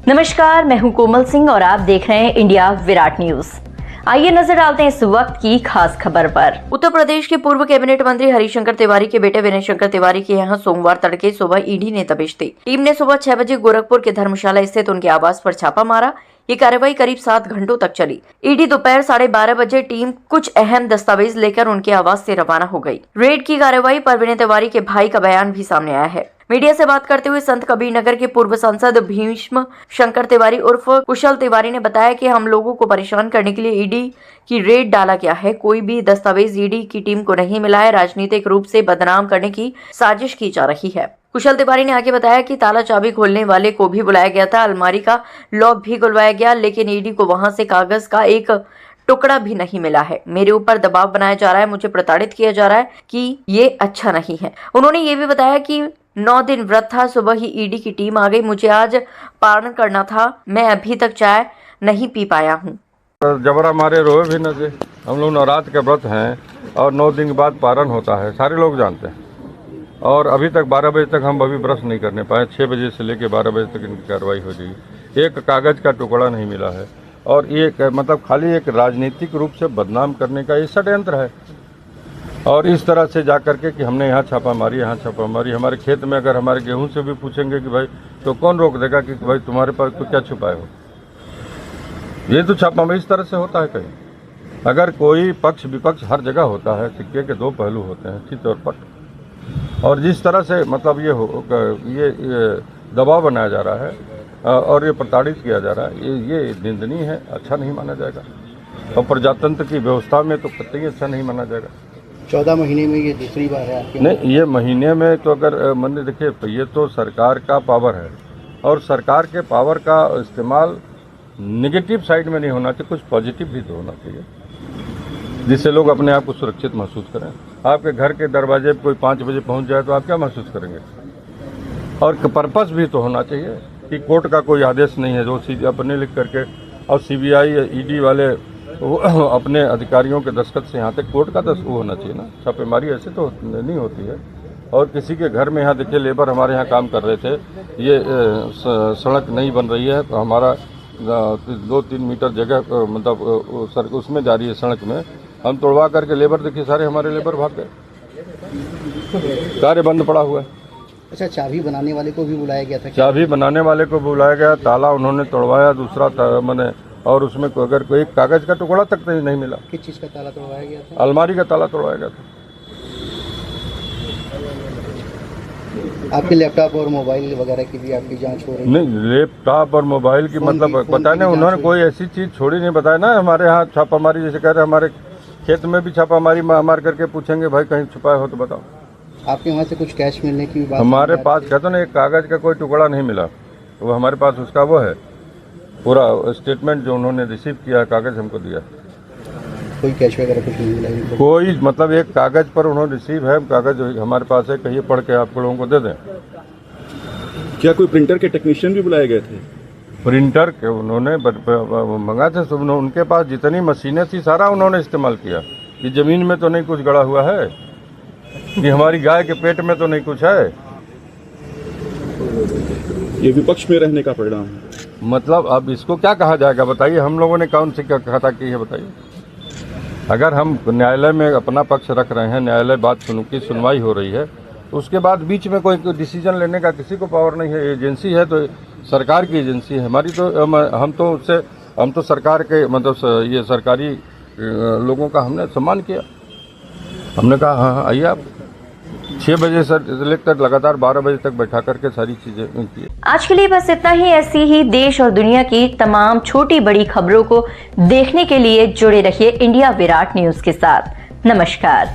नमस्कार, मैं हूं कोमल सिंह और आप देख रहे हैं इंडिया विराट न्यूज। आइए नजर डालते हैं इस वक्त की खास खबर पर। उत्तर प्रदेश के पूर्व कैबिनेट मंत्री हरिशंकर तिवारी के बेटे विनय शंकर तिवारी के यहां सोमवार तड़के सुबह ईडी ने दबिश दी। टीम ने सुबह 6 बजे गोरखपुर के धर्मशाला स्थित उनके आवास पर छापा मारा। ये कार्रवाई करीब 7 घंटों तक चली। ईडी दोपहर 12:30 बजे टीम कुछ अहम दस्तावेज लेकर उनके आवास से रवाना हो गई। रेड की कार्रवाई पर विनय तिवारी के भाई का बयान भी सामने आया है। मीडिया से बात करते हुए संत कबीर नगर के पूर्व सांसद भीष्म शंकर तिवारी उर्फ कुशल तिवारी ने बताया कि हम लोगों को परेशान करने के लिए ईडी की रेड डाला गया है। कोई भी दस्तावेज ईडी की टीम को नहीं मिला है। राजनीतिक रूप से बदनाम करने की साजिश की जा रही है। कुशल तिवारी ने आगे बताया कि ताला चाबी खोलने वाले को भी बुलाया गया था। अलमारी का लॉक भी खुलवाया गया, लेकिन ईडी को वहां से कागज का एक टुकड़ा भी नहीं मिला है। मेरे ऊपर दबाव बनाया जा रहा है, मुझे प्रताड़ित किया जा रहा है कि ये अच्छा नहीं है। उन्होंने ये भी बताया कि 9 दिन व्रत था, सुबह ही ईडी की टीम आ गई। मुझे आज पारण करना था, मैं अभी तक चाय नहीं पी पाया हूँ। जबरा मारे रोए भी न दे। हम लोग नवरात्र के व्रत हैं और 9 दिन के बाद पारण होता है, सारे लोग जानते हैं। और अभी तक 12 बजे तक हम अभी ब्रश नहीं करने पाए। 6 बजे से लेकर 12 बजे तक इनकी कार्रवाई हो गई। एक कागज का टुकड़ा नहीं मिला है। और ये मतलब खाली एक राजनीतिक रूप से बदनाम करने का ये षड्यंत्र है। और इस तरह से जा करके कि हमने यहाँ छापा मारी, यहाँ छापा मारी। हमारे खेत में अगर हमारे गेहूं से भी पूछेंगे कि भाई तो कौन रोक देगा कि भाई तुम्हारे पास तो क्या छुपाए हो। ये तो छापा मारी इस तरह से होता है कहीं। अगर कोई पक्ष विपक्ष हर जगह होता है, सिक्के के 2 पहलू होते हैं, चित और पट। और जिस तरह से मतलब ये दबाव बनाया जा रहा है और ये प्रताड़ित किया जा रहा है, ये निंदनीय है, अच्छा नहीं माना जाएगा। और प्रजातंत्र की व्यवस्था में तो कतई अच्छा नहीं माना जाएगा। 14 महीने में ये दूसरी बार है आपके? नहीं, ये महीने में तो अगर मैंने देखिए, ये तो सरकार का पावर है और सरकार के पावर का इस्तेमाल नेगेटिव साइड में नहीं होना चाहिए, कुछ पॉजिटिव भी तो होना चाहिए, जिससे लोग अपने आप को सुरक्षित महसूस करें। आपके घर के दरवाजे पर कोई 5 बजे पहुंच जाए तो आप क्या महसूस करेंगे। और पर्पस भी तो होना चाहिए कि कोर्ट का कोई आदेश नहीं है जो अपने लिख करके, और सीबीआई ईडी वाले वो अपने अधिकारियों के दस्तखत से यहाँ तक कोर्ट का दस्तखत होना चाहिए ना। छापेमारी ऐसे तो नहीं होती है। और किसी के घर में, यहाँ देखिए लेबर हमारे यहाँ काम कर रहे थे, ये सड़क नहीं बन रही है, हमारा 2-3 मीटर जगह मतलब उसमें जा रही है सड़क में, हम तोड़वा करके लेबर देखिए सारे हमारे लेबर भाग गए, कार्य बंद पड़ा हुआ है। अच्छा, चाबी बनाने वाले को भी बुलाया गया था? चाबी बनाने वाले को बुलाया गया, ताला उन्होंने तोड़वाया, दूसरा मैंने, और उसमें अगर कोई कागज का टुकड़ा तक नहीं मिला। किस चीज़ का ताला तोड़वाया गया था? अलमारी का ताला तोड़वाया गया था। आपके लैपटॉप और मोबाइल वगैरह की भी आपकी जांच हो रही है? नहीं, लैपटॉप और मोबाइल की मतलब पता नहीं, उन्होंने कोई ऐसी चीज़ छोड़ी नहीं, बताया ना। हमारे यहाँ छापामारी जैसे कह रहे, हमारे खेत में भी छापामारी मार करके पूछेंगे भाई कहीं छुपाए हो तो बताओ। आपके वहाँ से कुछ कैश मिलने की बात? हमारे पास कहते ना, एक कागज का कोई टुकड़ा नहीं मिला। वो हमारे पास उसका वो है पूरा स्टेटमेंट जो उन्होंने रिसीव किया, कागज हमको दिया। कोई कैश वगैरह कुछ नहीं मिला? कोई मतलब एक कागज पर उन्होंने रिसीव है, कागज हमारे पास है, कहिए पढ़ के आप लोगों को दे दें। क्या कोई प्रिंटर के टेक्नीशियन भी बुलाए गए थे? प्रिंटर के उन्होंने मंगा थे, उनके पास जितनी मशीनें थी सारा उन्होंने इस्तेमाल किया। ये ज़मीन में तो नहीं कुछ गड़ा हुआ है, ये हमारी गाय के पेट में तो नहीं कुछ है। ये विपक्ष में रहने का परिणाम है। मतलब अब इसको क्या कहा जाएगा बताइए। हम लोगों ने कौन सी खाता की है बताइए। अगर हम न्यायालय में अपना पक्ष रख रहे हैं, न्यायालय बात की सुनवाई हो रही है, तो उसके बाद बीच में कोई डिसीजन लेने का किसी को पावर नहीं है। एजेंसी है तो सरकार की एजेंसी है हमारी, तो हम तो सरकार के मतलब ये सरकारी लोगों का हमने सम्मान किया। हमने कहा हाँ आइए आप। 6 बजे से लेकर लगातार 12 बजे तक बैठा करके सारी चीजें की। आज के लिए बस इतना ही। ऐसी ही देश और दुनिया की तमाम छोटी बड़ी खबरों को देखने के लिए जुड़े रहिए इंडिया विराट न्यूज के साथ। नमस्कार।